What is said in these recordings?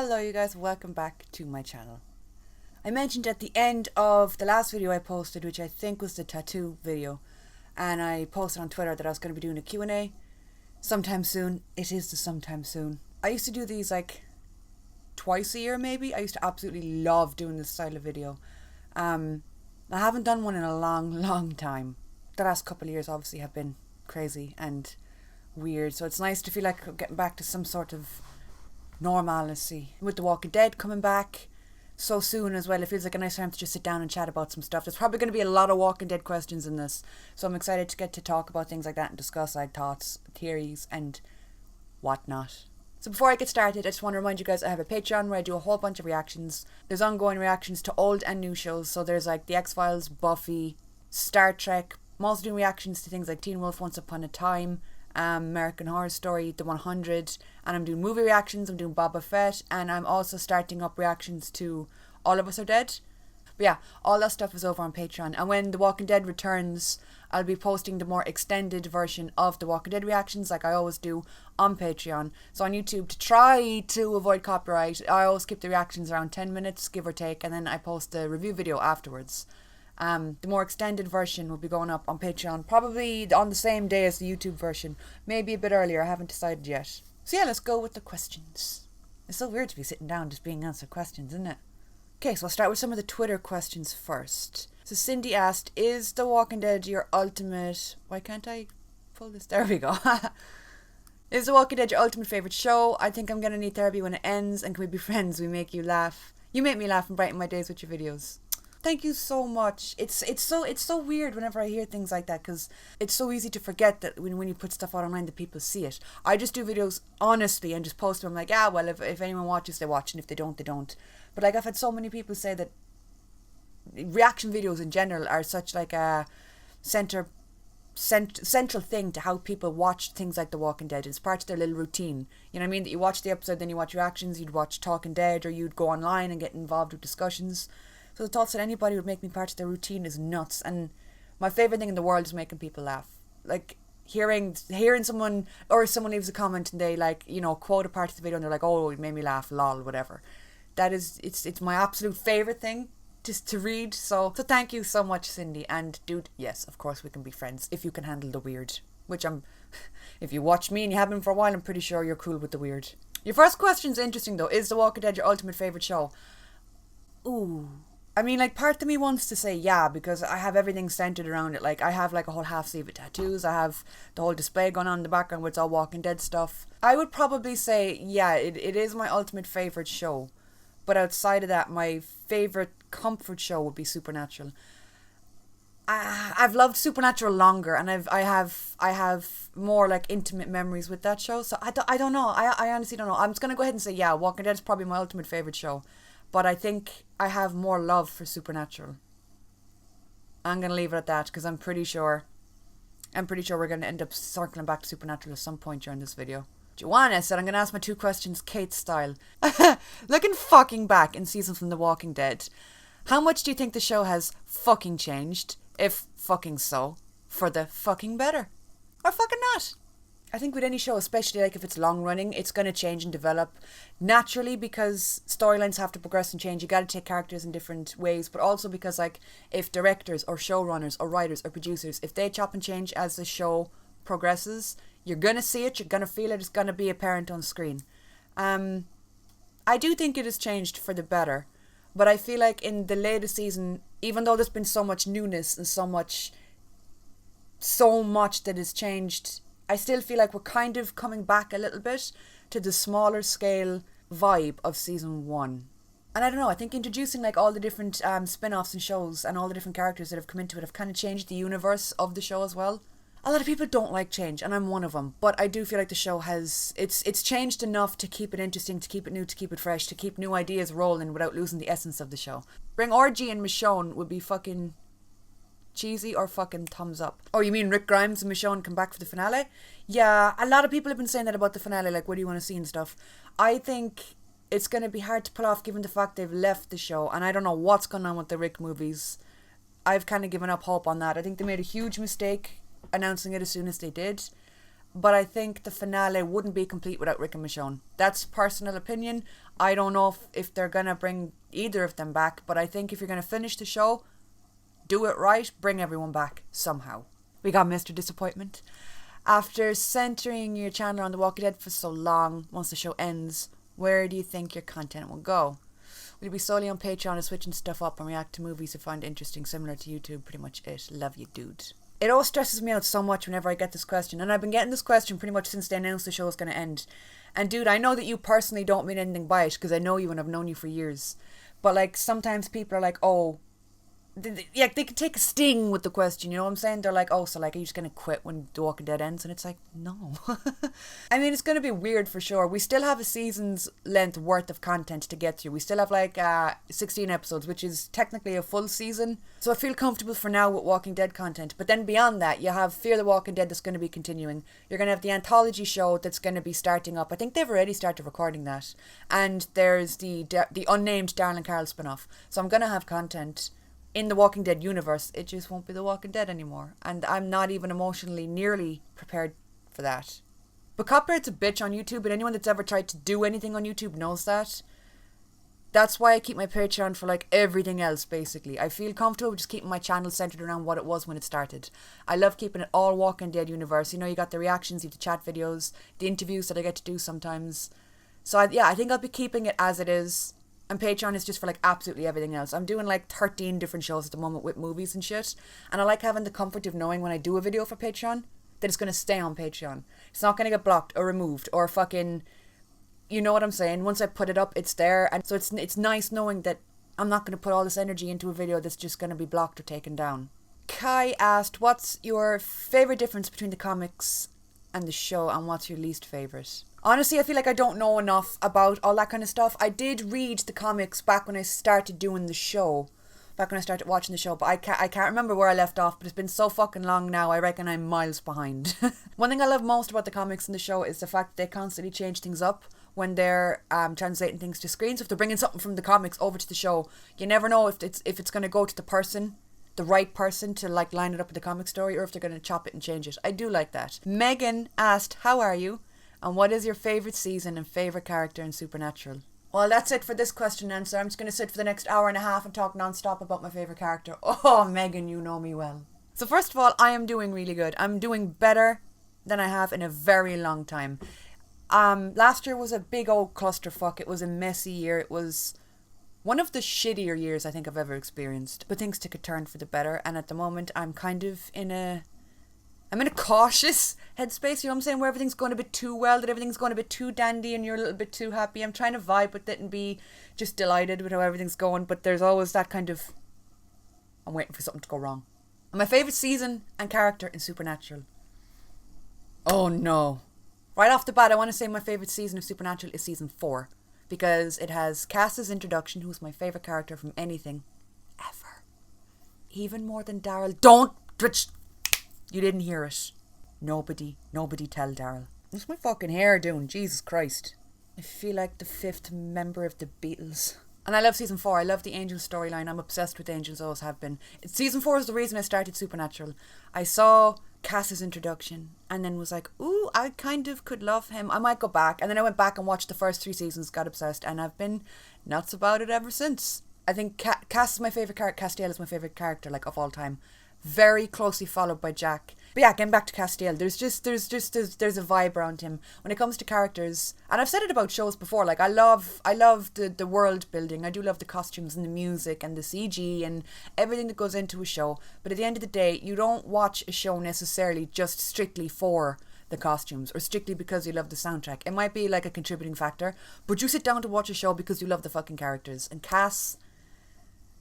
Hello you guys, welcome back to my channel. I mentioned at the end of the last video I posted, which I think was the tattoo video, and I posted on Twitter that I was going to be doing a Q&A sometime soon. It is the sometime soon. I used to do these like twice a year maybe. I used to absolutely love doing this style of video. I haven't done one in a long time. The last couple of years obviously have been crazy and weird, so it's nice to feel like I'm getting back to some sort of normalcy. With The Walking Dead coming back so soon as well, it feels like a nice time to just sit down and chat about some stuff. There's probably going to be a lot of Walking Dead questions in this, so I'm excited to get to talk about things like that and discuss like thoughts, theories and whatnot. So before I get started, I just want to remind you guys I have a Patreon where I do a whole bunch of reactions. There's ongoing reactions to old and new shows, so there's like The X-Files, Buffy, Star Trek. I'm also doing reactions to things like Teen Wolf, Once Upon a Time, American Horror Story, The 100, and I'm doing movie reactions. I'm doing Boba Fett, and I'm also starting up reactions to All of Us Are Dead. But yeah, all that stuff is over on Patreon, and when The Walking Dead returns, I'll be posting the more extended version of The Walking Dead reactions like I always do on Patreon. So on YouTube, to try to avoid copyright, I always keep the reactions around 10 minutes, give or take, and then I post the review video afterwards. The more extended version will be going up on Patreon probably on the same day as the YouTube version, maybe a bit earlier. I haven't decided yet. So yeah, let's go with the questions. It's so weird to be sitting down just being answered questions, isn't it? Okay, so I'll start with some of the Twitter questions first. So Cindy asked, is The Walking Dead your ultimate... Why can't I pull this? There we go. Is The Walking Dead your ultimate favourite show? I think I'm going to need therapy when it ends, and can we be friends? We make you laugh. You make me laugh and brighten my days with your videos. Thank you so much. It's so weird whenever I hear things like that, because it's so easy to forget that when you put stuff out online that people see it. I just do videos honestly and just post them like, yeah, well, if anyone watches, they watch, and if they don't, they don't. But like, I've had so many people say that reaction videos in general are such like a central thing to how people watch things like The Walking Dead. It's part of their little routine. You know what I mean? That you watch the episode, then you watch reactions, you'd watch Talking Dead, or you'd go online and get involved with discussions. So the thoughts that anybody would make me part of their routine is nuts. And my favourite thing in the world is making people laugh. Like hearing someone, or someone leaves a comment and they like, you know, quote a part of the video and they're like, oh, it made me laugh, lol, whatever. That is, it's my absolute favourite thing just to read. So thank you so much, Cindy. And dude, yes, of course we can be friends if you can handle the weird. Which if you watch me and you have been for a while, I'm pretty sure you're cool with the weird. Your first question's interesting though. Is The Walking Dead your ultimate favourite show? Ooh. I mean, like, part of me wants to say yeah, because I have everything centered around it. Like, I have like a whole half sleeve of tattoos. I have the whole display going on in the background where it's all Walking Dead stuff. I would probably say, yeah, it is my ultimate favourite show. But outside of that, my favourite comfort show would be Supernatural. I've loved Supernatural longer, and I have more like intimate memories with that show. So I don't know. I honestly don't know. I'm just gonna go ahead and say yeah, Walking Dead is probably my ultimate favourite show. But I think I have more love for Supernatural. I'm going to leave it at that because I'm pretty sure we're going to end up circling back to Supernatural at some point during this video. Joanna said I'm going to ask my two questions Kate style. Looking fucking back in seasons from The Walking Dead, how much do you think the show has fucking changed, if fucking so, for the fucking better? Or fucking not? I think with any show, especially like if it's long running, it's going to change and develop naturally because storylines have to progress and change. You got to take characters in different ways, but also because like if directors or showrunners or writers or producers, if they chop and change as the show progresses, you're going to see it, you're going to feel it, it's going to be apparent on screen. I do think it has changed for the better, but I feel like in the latest season, even though there's been so much newness and so much that has changed, I still feel like we're kind of coming back a little bit to the smaller scale vibe of season 1. And I don't know, I think introducing like all the different spin-offs and shows and all the different characters that have come into it have kind of changed the universe of the show as well. A lot of people don't like change, and I'm one of them, but I do feel like the show has, it's changed enough to keep it interesting, to keep it new, to keep it fresh, to keep new ideas rolling without losing the essence of the show. Bring Orgy and Michonne would be fucking cheesy or fucking thumbs up. Oh, you mean Rick Grimes and Michonne come back for the finale? Yeah, a lot of people have been saying that about the finale, like what do you want to see and stuff. I think it's going to be hard to pull off given the fact they've left the show, and I don't know what's going on with the Rick movies. I've kind of given up hope on that. I think they made a huge mistake announcing it as soon as they did. but I think the finale wouldn't be complete without Rick and Michonne. That's personal opinion. I don't know if they're gonna bring either of them back, but I think if you're gonna finish the show, do it right, bring everyone back somehow. We got Mr. Disappointment. After centering your channel on The Walking Dead for so long, once the show ends, where do you think your content will go? Will you be solely on Patreon or switching stuff up and react to movies you find interesting, similar to YouTube? Pretty much it. Love you, dude. It always stresses me out so much whenever I get this question, and I've been getting this question pretty much since they announced the show was going to end. And dude, I know that you personally don't mean anything by it, because I know you and I've known you for years. But like, sometimes people are like, oh, yeah, they could take a sting with the question, you know what I'm saying? They're like, oh, so like, are you just going to quit when The Walking Dead ends? And it's like, no. I mean, it's going to be weird for sure. We still have a season's length worth of content to get through. We still have like 16 episodes, which is technically a full season. So I feel comfortable for now with Walking Dead content. But then beyond that, you have Fear the Walking Dead that's going to be continuing. You're going to have the anthology show that's going to be starting up. I think they've already started recording that. And there's the unnamed Darren Carl spin-off. So I'm going to have content in the Walking Dead universe. It just won't be The Walking Dead anymore, and I'm not even emotionally nearly prepared for that. But copyright's a bitch on YouTube, and anyone that's ever tried to do anything on YouTube knows that. That's why I keep my Patreon for like everything else, basically. I feel comfortable just keeping my channel centered around what it was when it started. I love keeping it all Walking Dead universe. You know, you got the reactions, you have the chat videos, the interviews that I get to do sometimes. So I think I'll be keeping it as it is. And Patreon is just for like absolutely everything else. I'm doing like 13 different shows at the moment with movies and shit. And I like having the comfort of knowing when I do a video for Patreon that it's going to stay on Patreon. It's not going to get blocked or removed or fucking, you know what I'm saying? Once I put it up, it's there. And so it's nice knowing that I'm not going to put all this energy into a video that's just going to be blocked or taken down. Kai asked, what's your favourite difference between the comics and the show, and what's your least favourite? Honestly, I feel like I don't know enough about all that kind of stuff. I did read the comics back when I started doing the show. Back when I started watching the show. But I can't remember where I left off. But it's been so fucking long now. I reckon I'm miles behind. One thing I love most about the comics and the show is the fact that they constantly change things up when they're translating things to screen. So if they're bringing something from the comics over to the show, you never know if it's going to go to the right person to like line it up with the comic story, or if they're going to chop it and change it. I do like that. Megan asked, how are you? And what is your favourite season and favourite character in Supernatural? Well, that's it for this question and answer. I'm just going to sit for the next hour and a half and talk non-stop about my favourite character. Oh, Megan, you know me well. So first of all, I am doing really good. I'm doing better than I have in a very long time. Last year was a big old clusterfuck. It was a messy year. It was one of the shittier years I think I've ever experienced. But things took a turn for the better. And at the moment, I'm kind of in a cautious headspace, you know what I'm saying, where everything's going a bit too well, that everything's going a bit too dandy and you're a little bit too happy. I'm trying to vibe with it and be just delighted with how everything's going, but there's always that kind of, I'm waiting for something to go wrong. And my favourite season and character in Supernatural. Oh no. Right off the bat, I want to say my favourite season of Supernatural is season 4, because it has Cass's introduction, who's my favourite character from anything ever. Even more than Daryl. Don't twitch. You didn't hear it. Nobody tell Daryl. What's my fucking hair doing? Jesus Christ. I feel like the 5th member of the Beatles. And I love season 4. I love the Angels storyline. I'm obsessed with Angels, always have been. Season 4 is the reason I started Supernatural. I saw Cass's introduction and then was like, ooh, I kind of could love him. I might go back. And then I went back and watched the first 3 seasons, got obsessed, and I've been nuts about it ever since. I think Cass is my favourite character. Castiel is my favourite character, like, of all time. Very closely followed by Jack. But yeah, getting back to Castiel, there's a vibe around him when it comes to characters. And I've said it about shows before, like I love the world building. I do love the costumes and the music and the CG and everything that goes into a show. But at the end of the day, you don't watch a show necessarily just strictly for the costumes or strictly because you love the soundtrack. It might be like a contributing factor, but you sit down to watch a show because you love the fucking characters. And Cass,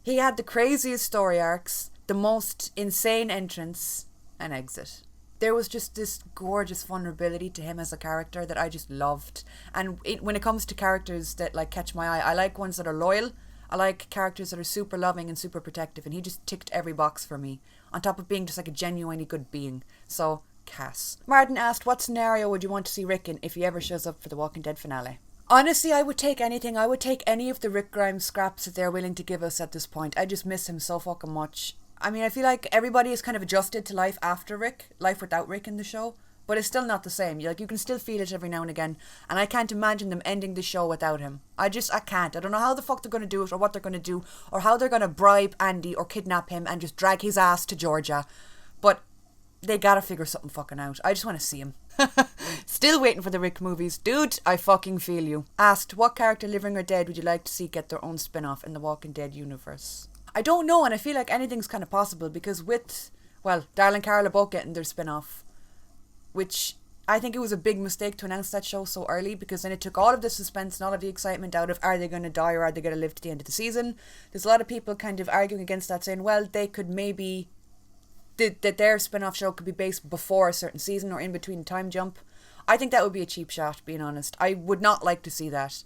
he had the craziest story arcs, the most insane entrance and exit. There was just this gorgeous vulnerability to him as a character that I just loved. And when it comes to characters that like catch my eye, I like ones that are loyal. I like characters that are super loving and super protective, and he just ticked every box for me, on top of being just like a genuinely good being. So, Cass. Martin asked, what scenario would you want to see Rick in if he ever shows up for the Walking Dead finale? Honestly, I would take anything. I would take any of the Rick Grimes scraps that they're willing to give us at this point. I just miss him so fucking much. I mean, I feel like everybody is kind of adjusted to life after Rick, life without Rick in the show. but it's still not the same. You can still feel it every now and again, and I can't imagine them ending the show without him. I can't. I don't know how the fuck they're going to do it, or what they're going to do, or how they're going to bribe Andy or kidnap him and just drag his ass to Georgia, but they gotta figure something fucking out. I just want to see him. Still waiting for the Rick movies. Dude, I fucking feel you. Asked, what character, living or dead, would you like to see get their own spin-off in the Walking Dead universe? I don't know, and I feel like anything's kind of possible, because with, well, Darryl and Carol are both getting their spin-off, which I think it was a big mistake to announce that show so early, because then it took all of the suspense and all of the excitement out of, are they going to die or are they going to live to the end of the season? There's a lot of people kind of arguing against that, saying, well, they could maybe, that their spin-off show could be based before a certain season or in between time jump. I think that would be a cheap shot, being honest. I would not like to see that.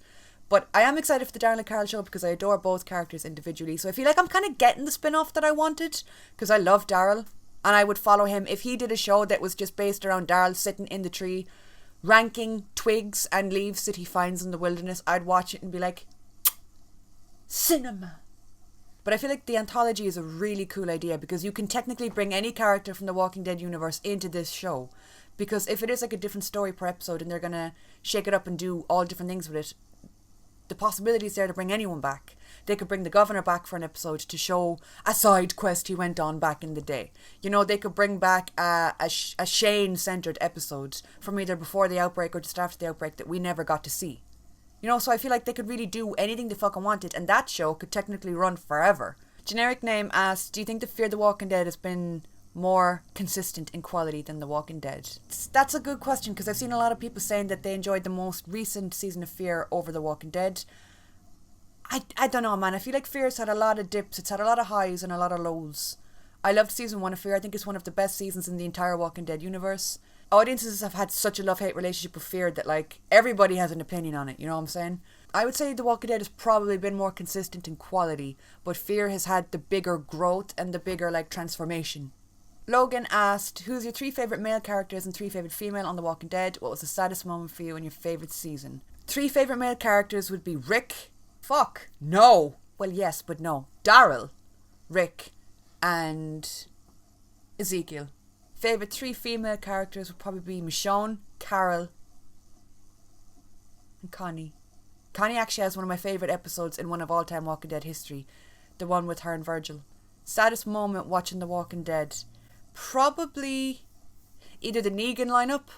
But I am excited for the Darryl and Carol show because I adore both characters individually. So I feel like I'm kind of getting the spin-off that I wanted, because I love Darryl. And I would follow him. If he did a show that was just based around Darryl sitting in the tree, ranking twigs and leaves that he finds in the wilderness, I'd watch it and be like, cinema. But I feel like the anthology is a really cool idea, because you can technically bring any character from the Walking Dead universe into this show. Because if it is like a different story per episode and they're going to shake it up and do all different things with it, the possibility is there to bring anyone back. They could bring the governor back for an episode to show a side quest he went on back in the day. You know, they could bring back a Shane-centered episode from either before the outbreak or just after the outbreak that we never got to see. You know, so I feel like they could really do anything they fucking wanted, and that show could technically run forever. Generic Name asked, do you think the Fear the Walking Dead has been more consistent in quality than The Walking Dead? That's a good question, because I've seen a lot of people saying that they enjoyed the most recent season of Fear over The Walking Dead. I don't know, man. I feel like Fear's had a lot of dips. It's had a lot of highs and a lot of lows. I loved season 1 of Fear. I think it's one of the best seasons in the entire Walking Dead universe. Audiences have had such a love-hate relationship with Fear that, like, everybody has an opinion on it, you know what I'm saying? I would say The Walking Dead has probably been more consistent in quality, but Fear has had the bigger growth and the bigger, like, transformation. Logan asked, who's your 3 favourite male characters and 3 favourite female on The Walking Dead? What was the saddest moment for you in your favourite season? 3 favourite male characters would be Rick. Fuck. No. Well, yes, but no. Darryl, Rick, and Ezekiel. Favourite 3 female characters would probably be Michonne, Carol, and Connie. Connie actually has one of my favourite episodes in one of all-time Walking Dead history. The one with her and Virgil. Saddest moment watching The Walking Dead. Probably either the Negan lineup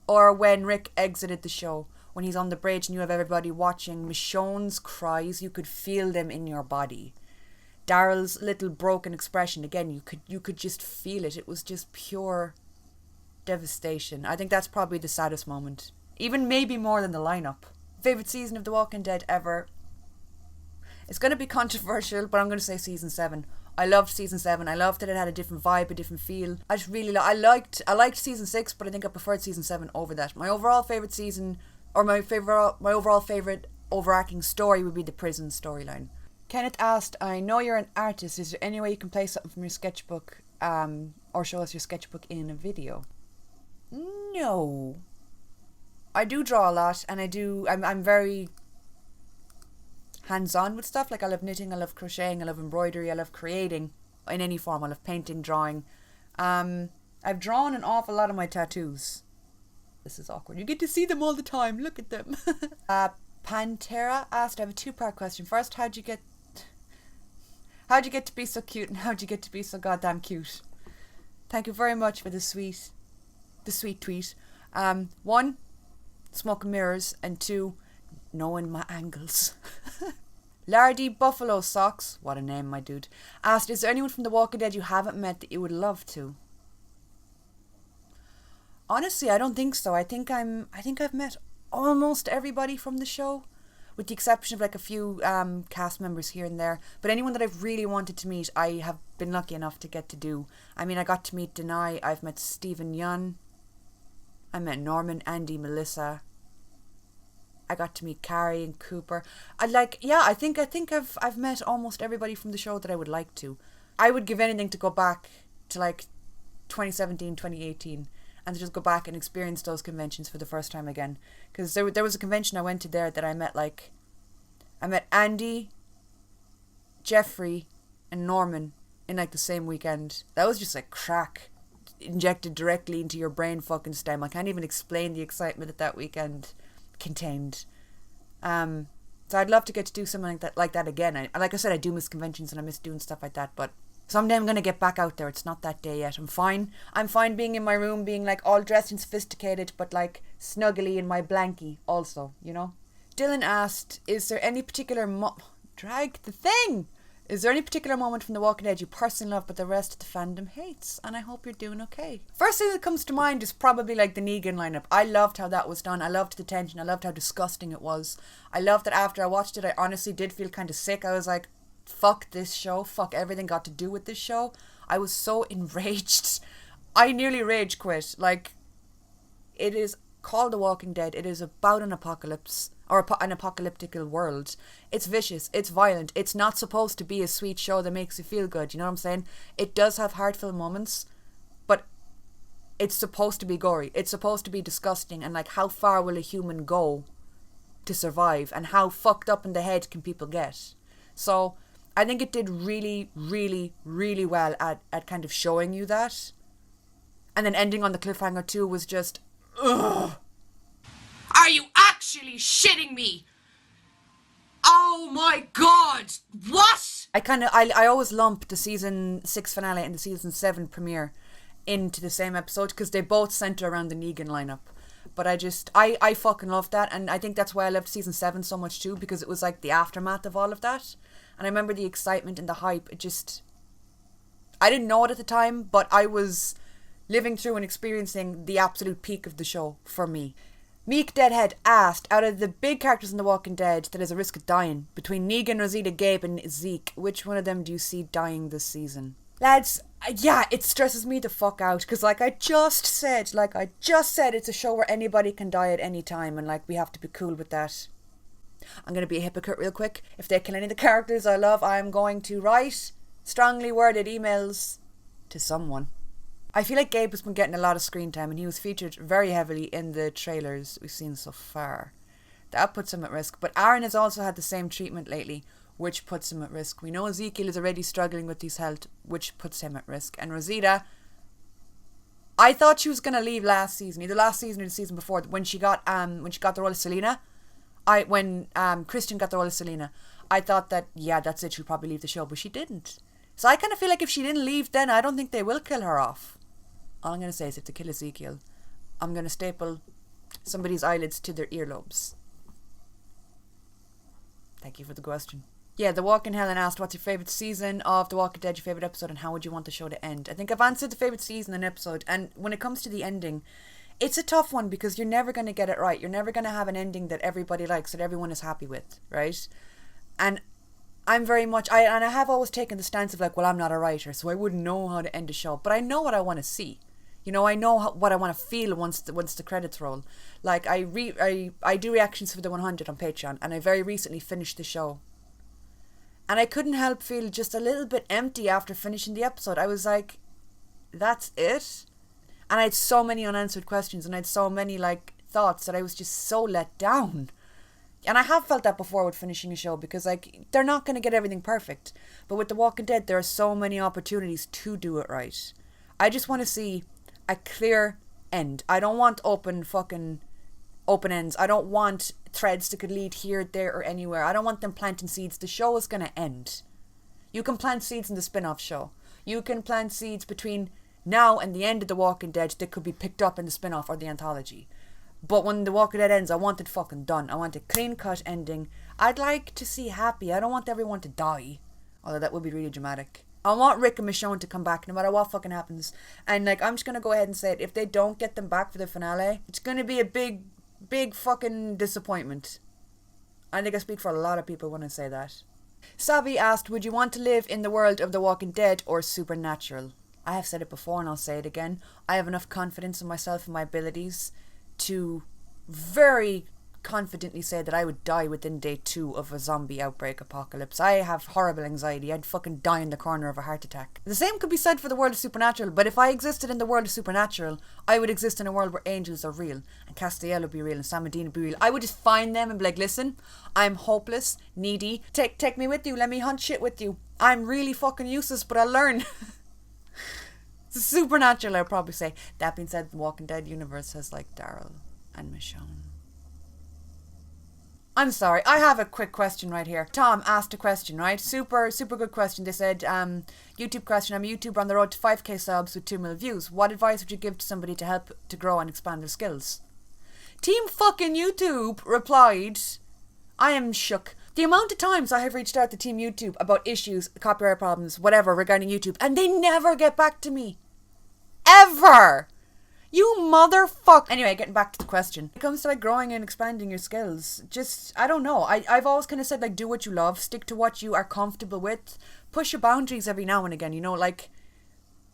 or when Rick exited the show. When he's on the bridge and you have everybody watching. Michonne's cries, you could feel them in your body. Daryl's little broken expression, again, you could just feel it. It was just pure devastation. I think that's probably the saddest moment. Even maybe more than the lineup. Favourite season of The Walking Dead ever? It's going to be controversial, but I'm going to say season 7. I loved season 7. I loved that it had a different vibe, a different feel. I just really I liked season 6, but I think I preferred season 7 over that. My overall favourite season, or my overall favourite overarching story would be the prison storyline. Kenneth asked, I know you're an artist. Is there any way you can play something from your sketchbook or show us your sketchbook in a video? No. I do draw a lot, and I'm very hands-on with stuff. Like, I love knitting, I love crocheting, I love embroidery, I love creating in any form. I love painting, drawing. I've drawn an awful lot of my tattoos. This is awkward. You get to see them all the time. Look at them. Pantera asked, I have a 2-part question. First, how'd you get to be so cute, and how'd you get to be so goddamn cute? Thank you very much for the sweet tweet. 1, smoke and mirrors, and 2, knowing my angles. Lardy Buffalo Socks, what a name, my dude, asked, is there anyone from The Walking Dead you haven't met that you would love to? Honestly, I don't think so. I think I've met almost everybody from the show, with the exception of like a few cast members here and there. But anyone that I've really wanted to meet, I have been lucky enough to get to do. I mean, I got to meet Denai, I've met Stephen Yun, I met Norman, Andy, Melissa. I got to meet Carrie and Cooper. I think I've met almost everybody from the show that I would like to. I would give anything to go back to like 2017, 2018 and to just go back and experience those conventions for the first time again. Because there was a convention I went to there that I met Andy, Jeffrey, and Norman in like the same weekend. That was just like crack. injected directly into your brain fucking stem. I can't even explain the excitement that weekend contained. So I'd love to get to do something like that again. Like I said, I do miss conventions and I miss doing stuff like that, but someday I'm going to get back out there. It's not that day yet. I'm fine being in my room, being like all dressed and sophisticated, but like snuggly in my blankie also, you know? Dylan asked, is there any particular Is there any particular moment from The Walking Dead you personally love but the rest of the fandom hates? And I hope you're doing okay. First thing that comes to mind is probably like the Negan lineup. I loved how that was done. I loved the tension. I loved how disgusting it was. I loved that after I watched it, I honestly did feel kind of sick. I was like, fuck this show. Fuck everything got to do with this show. I was so enraged. I nearly rage quit. Like, it is called The Walking Dead. It is about an apocalypse. Or an apocalyptic world. It's vicious, it's violent, it's not supposed to be a sweet show that makes you feel good, you know what I'm saying? It does have heartfelt moments, but it's supposed to be gory, it's supposed to be disgusting, and like, how far will a human go to survive, and how fucked up in the head can people get? So, I think it did really, really, really well at kind of showing you that. And then ending on the cliffhanger too was just, ugh. Are you actually shitting me? Oh my god! What? I always lump the season 6 finale and the season 7 premiere into the same episode because they both center around the Negan lineup. But I fucking love that, and I think that's why I loved season 7 so much too, because it was like the aftermath of all of that. And I remember the excitement and the hype. I didn't know it at the time, but I was living through and experiencing the absolute peak of the show for me. Meek Deadhead asked, out of the big characters in The Walking Dead that is a risk of dying, between Negan, Rosita, Gabe and Zeke, which one of them do you see dying this season? Lads, yeah, it stresses me the fuck out, because like I just said, it's a show where anybody can die at any time, and like we have to be cool with that. I'm going to be a hypocrite real quick. If they kill any of the characters I love, I'm going to write strongly worded emails to someone. I feel like Gabe has been getting a lot of screen time, and he was featured very heavily in the trailers we've seen so far. That puts him at risk. But Aaron has also had the same treatment lately, which puts him at risk. We know Ezekiel is already struggling with his health, which puts him at risk. And Rosita, I thought she was gonna leave last season, either last season or the season before, when she got the role of Selena. When Christian got the role of Selena, I thought that that's it, she'll probably leave the show, but she didn't. So I kind of feel like if she didn't leave, then I don't think they will kill her off. All I'm going to say is if they kill Ezekiel, I'm going to staple somebody's eyelids to their earlobes. Thank you for the question. Yeah, The Walking Helen asked, what's your favourite season of The Walking Dead, your favourite episode, and how would you want the show to end? I think I've answered the favourite season and episode, and when it comes to the ending, it's a tough one because you're never going to get it right. You're never going to have an ending that everybody likes, that everyone is happy with, right? And I'm very much, I have always taken the stance of like, well, I'm not a writer, so I wouldn't know how to end a show, but I know what I want to see. You know, I know what I want to feel once the credits roll. Like, I do reactions for the 100 on Patreon, and I very recently finished the show. And I couldn't help feel just a little bit empty after finishing the episode. I was like, that's it? And I had so many unanswered questions, and I had so many, like, thoughts that I was just so let down. And I have felt that before with finishing a show, because, like, they're not going to get everything perfect. But with The Walking Dead, there are so many opportunities to do it right. I just want to see a clear end. I don't want open ends. I don't want threads that could lead here, there, or anywhere. I don't want them planting seeds. The show is going to end. You can plant seeds in the spin-off show. You can plant seeds between now and the end of The Walking Dead that could be picked up in the spin-off or the anthology. But when The Walking Dead ends, I want it fucking done. I want a clean-cut ending. I'd like to see happy. I don't want everyone to die. Although that would be really dramatic. I want Rick and Michonne to come back no matter what fucking happens. And like, I'm just going to go ahead and say it. If they don't get them back for the finale, it's going to be a big fucking disappointment. I think I speak for a lot of people when I say that. Savi asked, would you want to live in the world of The Walking Dead or Supernatural? I have said it before and I'll say it again. I have enough confidence in myself and my abilities to very confidently say that I would die within day 2 of a zombie outbreak apocalypse. I have horrible anxiety. I'd fucking die in the corner of a heart attack. The same could be said for the world of Supernatural, but if I existed in the world of Supernatural, I would exist in a world where angels are real, and Castiel would be real, and Sam and Dean would be real. I would just find them and be like, listen, I'm hopeless, needy, take me with you, let me hunt shit with you. I'm really fucking useless, but I'll learn. Supernatural, I'd probably say. That being said, the Walking Dead universe has like Daryl and Michonne. I'm sorry, I have a quick question right here. Tom asked a question, right? Super good question. They said, YouTube question, I'm a YouTuber on the road to 5k subs with 2 million views. What advice would you give to somebody to help to grow and expand their skills? Team fucking YouTube replied, I am shook. The amount of times I have reached out to Team YouTube about issues, copyright problems, whatever regarding YouTube, and they never get back to me. Ever! You motherfucker. Anyway, getting back to the question. When it comes to like growing and expanding your skills, just, I don't know. I've always kind of said like do what you love, stick to what you are comfortable with, push your boundaries every now and again, you know, like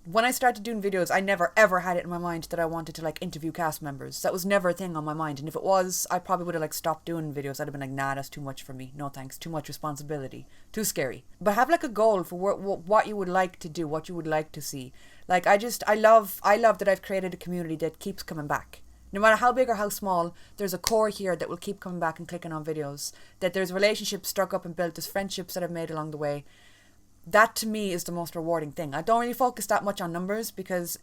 when I started doing videos, I never ever had it in my mind that I wanted to like interview cast members. That was never a thing on my mind, and if it was, I probably would have like stopped doing videos. I'd have been like, nah, that's too much for me. No thanks, too much responsibility, too scary. But have like a goal for what you would like to do, what you would like to see. Like I love that I've created a community that keeps coming back. No matter how big or how small, there's a core here that will keep coming back and clicking on videos. That there's relationships struck up and built, there's friendships that I've made along the way. That to me is the most rewarding thing. I don't really focus that much on numbers because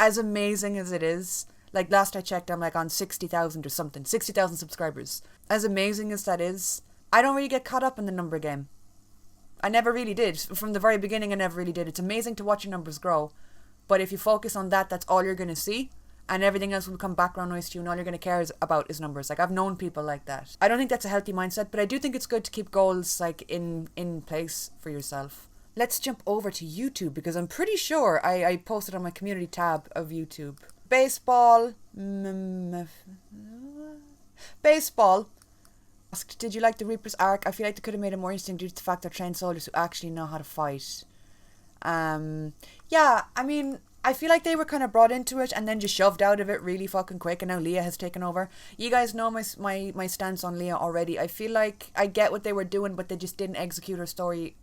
as amazing as it is, like last I checked I'm like on 60,000 or something, 60,000 subscribers. As amazing as that is, I don't really get caught up in the number game. I never really did. From the very beginning I never really did. It's amazing to watch your numbers grow, but if you focus on that, that's all you're going to see. And everything else will become background noise to you, and all you're going to care about is numbers. Like, I've known people like that. I don't think that's a healthy mindset, but I do think it's good to keep goals, like, in place for yourself. Let's jump over to YouTube, because I'm pretty sure I posted on my community tab of YouTube. Baseball asked, did you like the Reaper's arc? I feel like they could have made it more interesting due to the fact they're trained soldiers who actually know how to fight. Yeah, I mean, I feel like they were kind of brought into it and then just shoved out of it really fucking quick, and now Leah has taken over. You guys know my stance on Leah already. I feel like I get what they were doing, but they just didn't execute her story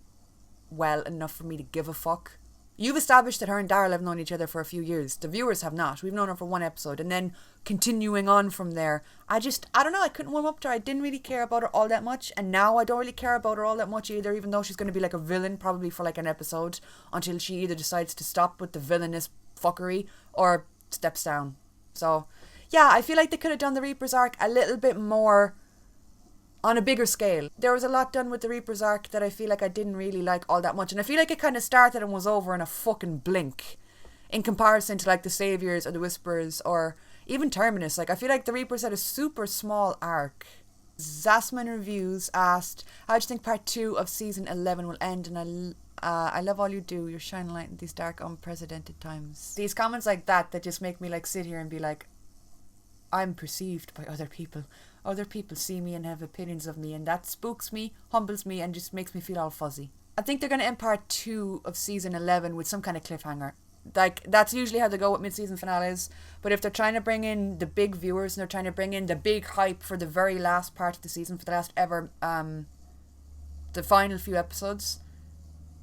well enough for me to give a fuck. You've established that her and Daryl have known each other for a few years. The viewers have not. We've known her for one episode, and then continuing on from there. I don't know, I couldn't warm up to her. I didn't really care about her all that much, and now I don't really care about her all that much either, even though she's going to be like a villain probably for like an episode, until she either decides to stop with the villainous fuckery or steps down. So yeah, I feel like they could have done the Reaper's arc a little bit more on a bigger scale. There was a lot done with the Reaper's arc that I feel like I didn't really like all that much, and I feel like it kind of started and was over in a fucking blink in comparison to like the Saviors or the Whisperers or even Terminus. Like, I feel like the Reapers had a super small arc. Zasman Reviews asked, how do you think part 2 of season 11 will end? And I love all you do. You're shining light in these dark, unprecedented times. These comments like that just make me like sit here and be like, I'm perceived by other people. Other people see me and have opinions of me, and that spooks me, humbles me, and just makes me feel all fuzzy. I think they're going to end part 2 of season 11 with some kind of cliffhanger. Like, that's usually how they go with mid-season finales. But if they're trying to bring in the big viewers and they're trying to bring in the big hype for the very last part of the season, for the last ever, the final few episodes,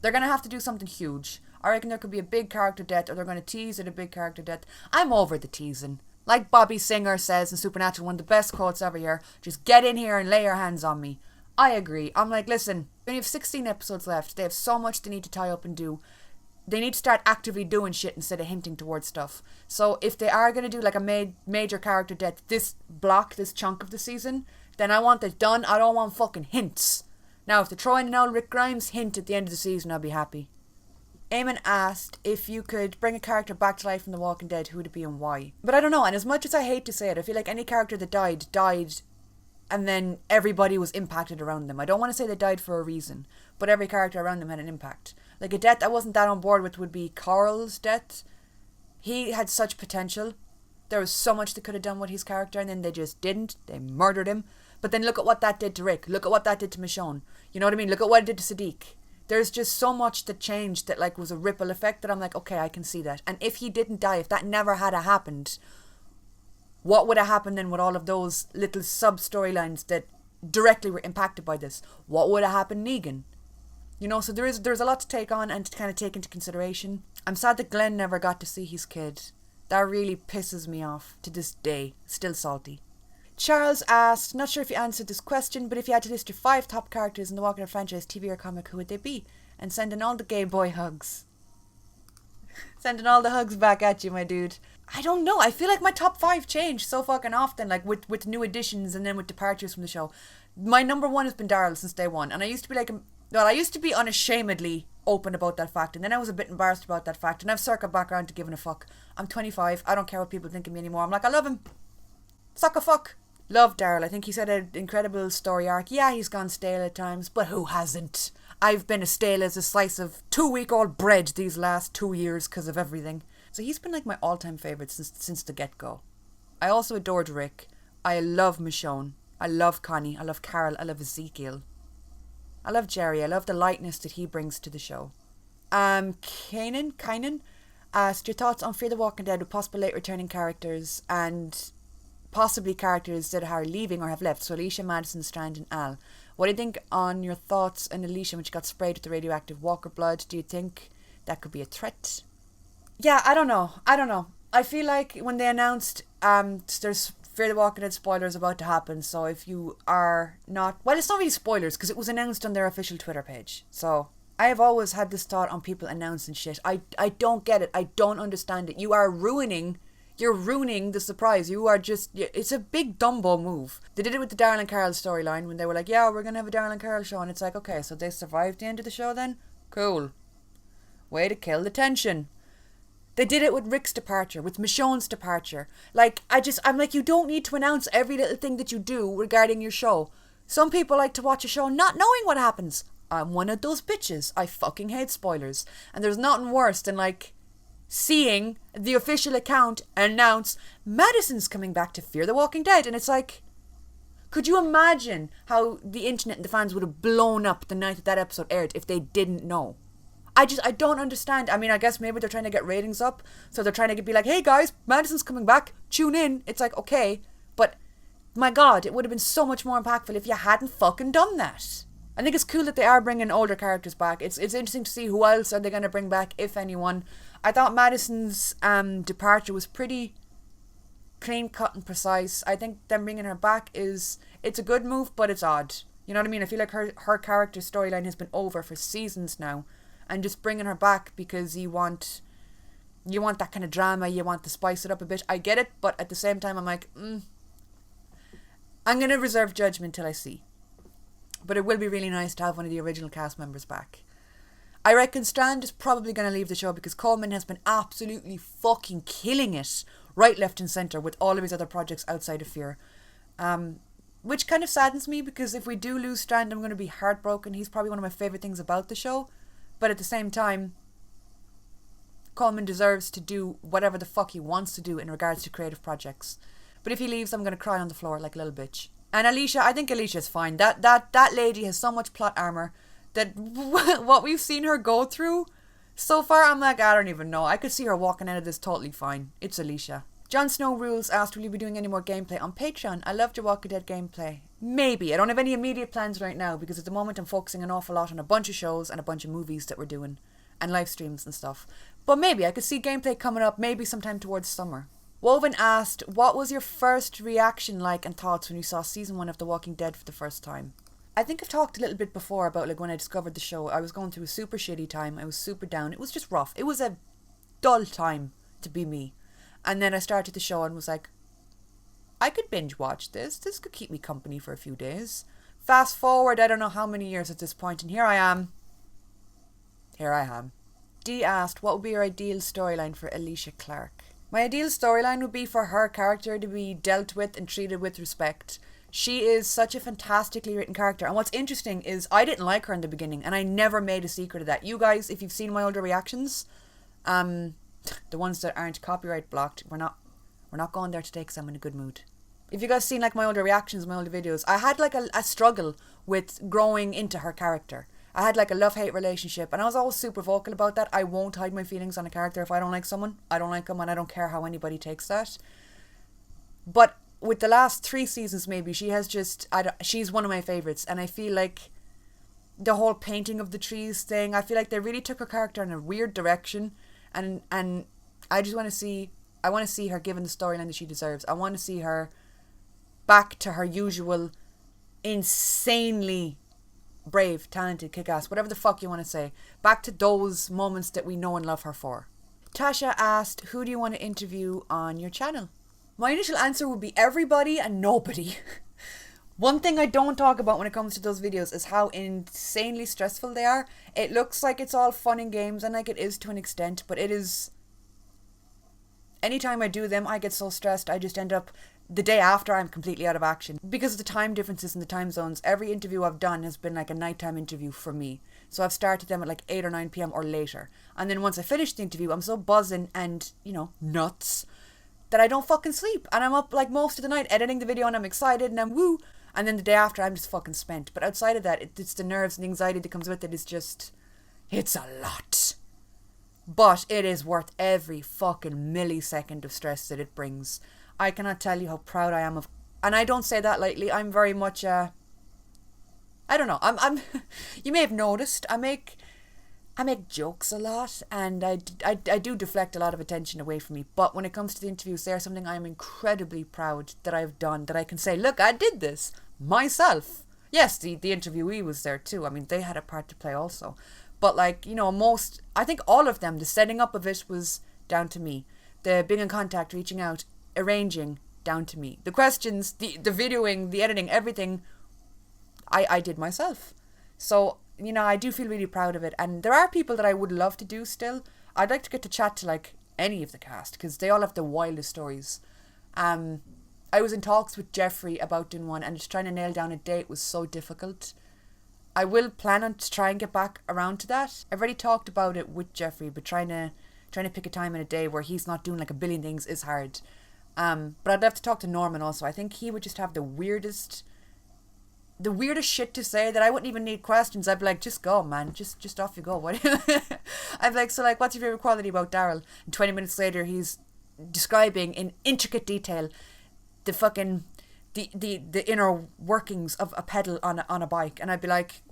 they're going to have to do something huge. I reckon there could be a big character death, or they're going to tease at a big character death. I'm over the teasing. Like Bobby Singer says in Supernatural, one of the best quotes ever here, just get in here and lay your hands on me. I agree. I'm like, listen, they have 16 episodes left. They have so much they need to tie up and do. They need to start actively doing shit instead of hinting towards stuff. So if they are going to do like a major character death this chunk of the season, then I want it done. I don't want fucking hints. Now, if they're throwing an old Rick Grimes hint at the end of the season, I'll be happy. Eamon asked if you could bring a character back to life from The Walking Dead, who would it be and why? But I don't know, and as much as I hate to say it, I feel like any character that died, and then everybody was impacted around them. I don't want to say they died for a reason, but every character around them had an impact. Like, a death I wasn't that on board with would be Carl's death. He had such potential. There was so much they could have done with his character, and then they just didn't. They murdered him. But then look at what that did to Rick. Look at what that did to Michonne. You know what I mean? Look at what it did to Sadiq. There's just so much that changed that like was a ripple effect that I'm like, okay, I can see that. And if he didn't die, if that never had happened, what would have happened then with all of those little sub-storylines that directly were impacted by this? What would have happened Negan? You know, so there's a lot to take on and to kind of take into consideration. I'm sad that Glenn never got to see his kid. That really pisses me off to this day. Still salty. Charles asked, not sure if you answered this question, but if you had to list your 5 top characters in the Walking Dead franchise, TV or comic, who would they be? And send in all the gay boy hugs. Sending all the hugs back at you, my dude. I don't know. I feel like my top 5 change so fucking often, like with new additions and then with departures from the show. My number 1 has been Daryl since day one, and I used to be like, well, I used to be unashamedly open about that fact, and then I was a bit embarrassed about that fact, and I've circled back around to giving a fuck. I'm 25. I don't care what people think of me anymore. I'm like, I love him. Suck a fuck. Love Daryl. I think he's had an incredible story arc. Yeah, he's gone stale at times, but who hasn't? I've been as stale as a slice of 2-week-old bread these last 2 years because of everything. So he's been like my all-time favourite since the get-go. I also adored Rick. I love Michonne. I love Connie. I love Carol. I love Ezekiel. I love Jerry. I love the lightness that he brings to the show. Kynan asked your thoughts on Fear the Walking Dead with possible late returning characters and possibly characters that are leaving or have left. So Alicia, Madison, Strand and Al. What do you think on your thoughts on Alicia when she got sprayed with the radioactive walker blood? Do you think that could be a threat? Yeah, I don't know. I feel like when they announced there's Fear the Walking Dead spoilers about to happen, so if you are not... Well, it's not really spoilers because it was announced on their official Twitter page. So I have always had this thought on people announcing shit. I don't get it. I don't understand it. You're ruining the surprise. It's a big Dumbo move. They did it with the Daryl and Carol storyline when they were like, yeah, we're going to have a Daryl and Carol show. And it's like, okay, so they survived the end of the show then? Cool. Way to kill the tension. They did it with Rick's departure, with Michonne's departure. Like, I'm like, you don't need to announce every little thing that you do regarding your show. Some people like to watch a show not knowing what happens. I'm one of those bitches. I fucking hate spoilers. And there's nothing worse than, like, seeing the official account announce Madison's coming back to Fear the Walking Dead. And it's like, could you imagine how the internet and the fans would have blown up the night that episode aired if they didn't know? I don't understand. I mean, I guess maybe they're trying to get ratings up. So they're trying to be like, hey guys, Madison's coming back. Tune in. It's like, okay. But my God, it would have been so much more impactful if you hadn't fucking done that. I think it's cool that they are bringing older characters back. It's interesting to see who else are they going to bring back, if anyone. I thought Madison's departure was pretty clean cut and precise. I think them bringing her back it's a good move, but it's odd. You know what I mean? I feel like her character storyline has been over for seasons now. And just bringing her back because you want that kind of drama, you want to spice it up a bit. I get it, but at the same time I'm like, I'm going to reserve judgment till I see. But it will be really nice to have one of the original cast members back. I reckon Strand is probably going to leave the show because Coleman has been absolutely fucking killing it right, left and centre with all of his other projects outside of Fear. Which kind of saddens me because if we do lose Strand, I'm going to be heartbroken. He's probably one of my favourite things about the show. But at the same time, Coleman deserves to do whatever the fuck he wants to do in regards to creative projects. But if he leaves, I'm going to cry on the floor like a little bitch. And Alicia, I think Alicia's fine. That lady has so much plot armour that what we've seen her go through so far, I'm like, I don't even know. I could see her walking out of this totally fine. It's Alicia. Jon Snow Rules asked, will you be doing any more gameplay on Patreon? I loved your Walking Dead gameplay. Maybe. I don't have any immediate plans right now because at the moment I'm focusing an awful lot on a bunch of shows and a bunch of movies that we're doing and live streams and stuff. But maybe I could see gameplay coming up maybe sometime towards summer. Woven asked, what was your first reaction like and thoughts when you saw season 1 of The Walking Dead for the first time? I think I've talked a little bit before about like when I discovered the show. I was going through a super shitty time. I was super down. It was just rough. It was a dull time to be me. And then I started the show and was like, I could binge watch this. This could keep me company for a few days. Fast forward, I don't know how many years at this point, and here I am. Dee asked, what would be your ideal storyline for Alicia Clarke? My ideal storyline would be for her character to be dealt with and treated with respect. She is such a fantastically written character. And what's interesting is I didn't like her in the beginning, and I never made a secret of that. You guys, if you've seen my older reactions, the ones that aren't copyright blocked, we're not going there today because I'm in a good mood. If you guys seen like my older reactions, my older videos, I had like a struggle with growing into her character. I had like a love-hate relationship, and I was always super vocal about that. I won't hide my feelings on a character. If I don't like someone, I don't like them, and I don't care how anybody takes that. But with the last 3 seasons, maybe, she has just, she's one of my favourites, and I feel like the whole painting of the trees thing, I feel like they really took her character in a weird direction, and I just want to see, I want to see her given the storyline that she deserves. I want to see her back to her usual insanely brave, talented, kick-ass, whatever the fuck you want to say. Back to those moments that we know and love her for. Tasha asked, who do you want to interview on your channel? My initial answer would be everybody and nobody. One thing I don't talk about when it comes to those videos is how insanely stressful they are. It looks like it's all fun and games, and like it is to an extent, but it is... Anytime I do them, I get so stressed, I just end up... The day after, I'm completely out of action. Because of the time differences in the time zones, every interview I've done has been like a nighttime interview for me. So I've started them at like 8 or 9 p.m. or later. And then once I finish the interview, I'm so buzzing and, you know, nuts, that I don't fucking sleep. And I'm up like most of the night editing the video and I'm excited and I'm woo. And then the day after, I'm just fucking spent. But outside of that, it's the nerves and the anxiety that comes with it is just... It's a lot. But it is worth every fucking millisecond of stress that it brings. I cannot tell you how proud I am of... And I don't say that lightly. I'm very much I don't know. I'm you may have noticed, I make jokes a lot, and I do deflect a lot of attention away from me. But when it comes to the interviews, they're something I'm incredibly proud that I've done, that I can say, look, I did this myself. Yes, the interviewee was there too. I mean, they had a part to play also. But like, you know, I think all of them, the setting up of it was down to me. The being in contact, reaching out, arranging, down to me. The questions, the videoing, the editing, everything, I did myself. So, you know, I do feel really proud of it. And there are people that I would love to do still. I'd like to get to chat to like any of the cast, because they all have the wildest stories. I was in talks with Jeffrey about doing one, and just trying to nail down a date was so difficult. I will plan on to try and get back around to that. I've already talked about it with Jeffrey, but trying to pick a time and a day where he's not doing like a billion things is hard. But I'd love to talk to Norman also. I think he would just have the weirdest shit to say that I wouldn't even need questions. I'd be like, just go, man. Just off you go. What? I'd be like, so like, what's your favourite quality about Daryl? And 20 minutes later, he's describing in intricate detail the fucking, the inner workings of a pedal on a bike. And I'd be like,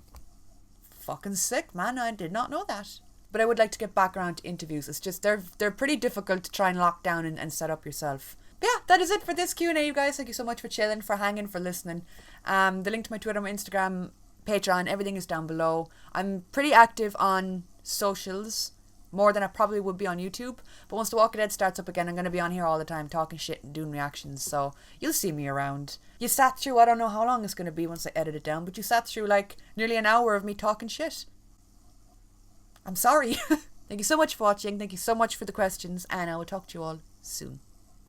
fucking sick, man. I did not know that. But I would like to get back around to interviews. It's just, they're pretty difficult to try and lock down and set up yourself. But yeah, that is it for this Q&A, you guys. Thank you so much for chilling, for hanging, for listening. The link to my Twitter, my Instagram, Patreon, everything is down below. I'm pretty active on socials, more than I probably would be on YouTube. But once The Walking Dead starts up again, I'm going to be on here all the time talking shit and doing reactions. So you'll see me around. You sat through, I don't know how long it's going to be once I edit it down, but you sat through like nearly an hour of me talking shit. I'm sorry. Thank you so much for watching. Thank you so much for the questions, and I will talk to you all soon.